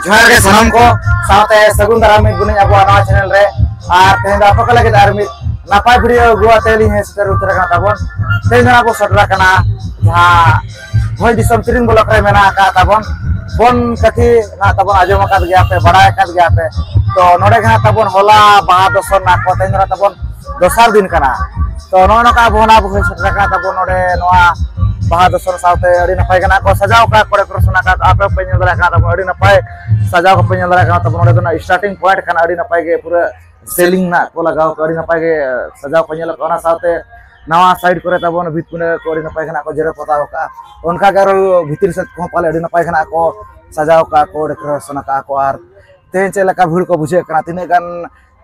जोहार के सानम को साथे सगुन दाराम गुनी अब नवा चैनल रे और तेन दा पकला के दार मित नापाय वीडियो गुआ तेली है सटर उतर का ताबन तेन ना को सटरा कना जहां भोज दिसम तिरिंग ब्लॉक रे मेना का ताबन बन कथि ना ताबन आजम का गया पे बड़ा का गया पे तो नोडे का ताबन होला बहा दसर ना को तेन ना ताबन दोसर दिन कना तो नो का बोना भोज सटरा का ताबन नोडे नवा बहा दसर साथे अड़ी नपाय कना को सजाव का कोड़े प्रश्न का आपे पेन दरा का ताबन अड़ी नपाय सजाव को पेन दरा का ताबन नोडे ना स्टार्टिंग पॉइंट कना अड़ी नपाय के पूरा सेलिंग ना को लगाव अड़ी नपाय के सजाव पेन को ना साथे नवा साइड करे ताबन भित पुने को अड़ी नपाय कना को जेरे पताव का उनका गारो भीतर से को पाले अड़ी नपाय कना को सजाव का को डेकोरेशन का को आर तेन चे लका भीड़ को बुझे कना तिने गान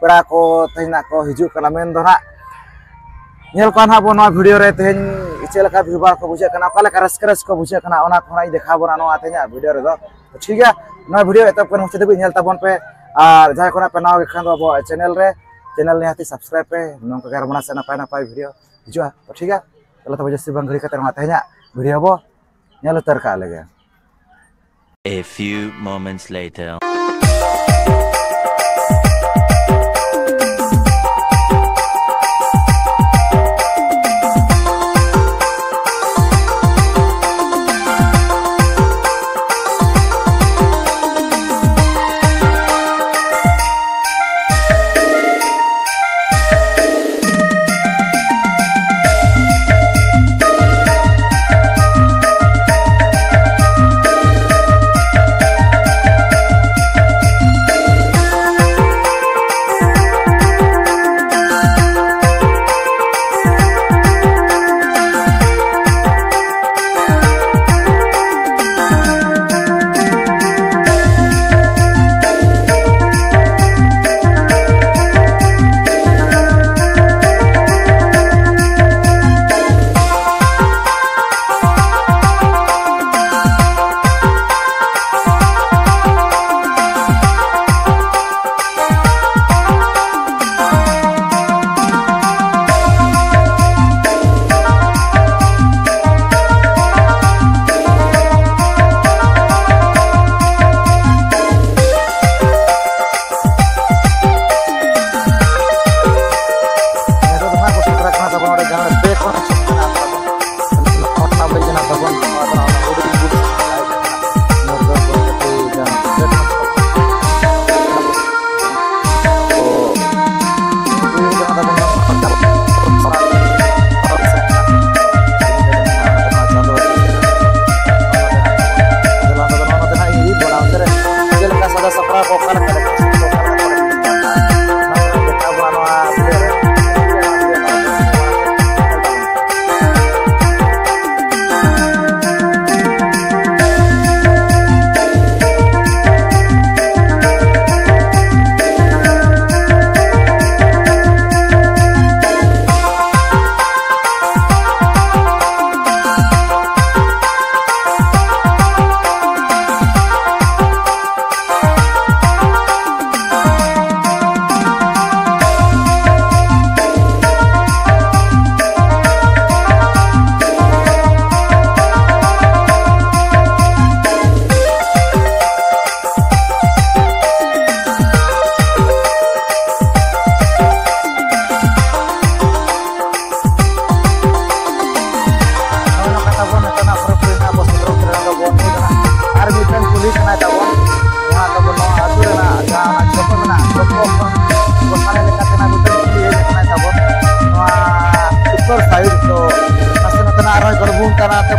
पेड़ा को तेना को हिजु कना मेन दो ना नेल कान हाबो नवा वीडियो रे तेन चे लका भीड़ को बुझे कना काले रस को बुझे कना ओना खोना देखा बना नवा तेना वीडियो रे दो ठीक है नवा वीडियो एतब कोन होते भी नेल ताबन पे और जहां कोना पे नाव खान दो अब चैनल रे चैनल ने हाथी सब्सक्राइब पे नोंका गार बना से नापाय नापाय वीडियो हिजुआ तो ठीक है चलो तो जैसे बंगड़ी कते मा तेना वीडियो बो नेल उतर का लगे। A few moments later.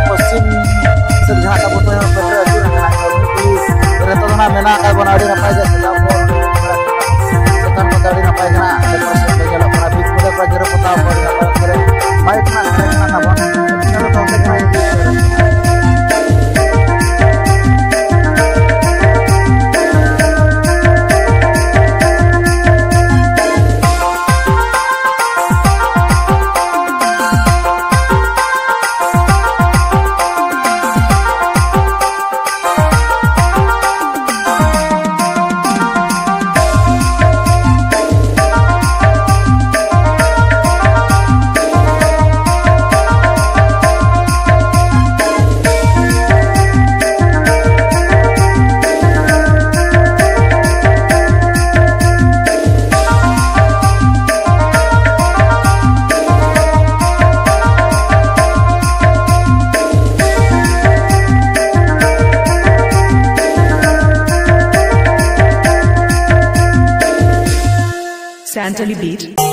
पश्चिम से जहाँ का बोलते हैं मेना का बना अड़ी नपाय जैसे सेकंड को अड़ी नपाय ना डेकोरेशन पे गेला para बीच में का जरा पता करे माइक ना बन चलो तो Sanjali Beat.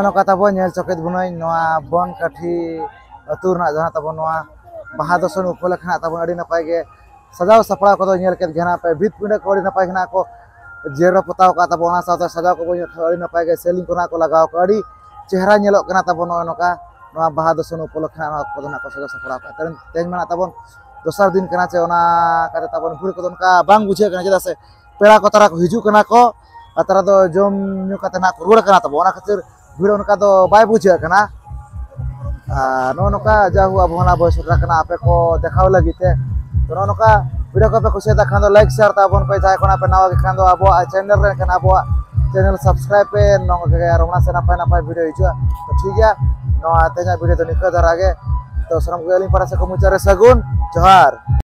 नौका तब नेल चौकेत बुनाई बन काठी अतुर जहाँ तब बाहा दर्शन उपलक्षे तब नपाय सजाव सपड़ा को घेना पे भीत पिंडा को नपाय घेना को जेरो पताव का तब सजाव को नपाय सेलिंग को लगाव को चेहरा नेलोग तब नौका बाहा दर्शन उपलक्षे को सजाव सपड़ा तेज में तब दोसर दिन चे तब भूड़ को बांग बुझे चेदा से पेड़ा को तारा को हिजू को तारा जम रुड़ तब खातिर भिड़ उनका तो बाय बुझे कना नो नोका जाहु अब हना बस रखना आपे को देखाव लगिते तो नो नोका वीडियो को पे कुछ खान दो लाइक शेयर ताबन पे जाय कोना पे नावा के खान दो अब चैनल रे खान अब चैनल सब्सक्राइब पे नो के रोना से नपाय नपाय वीडियो हिजुआ तो ठीक है नो तेजा वीडियो तो निका धरागे तो सनम गेलिंग पारा से को मुचारे सगुन जोहार।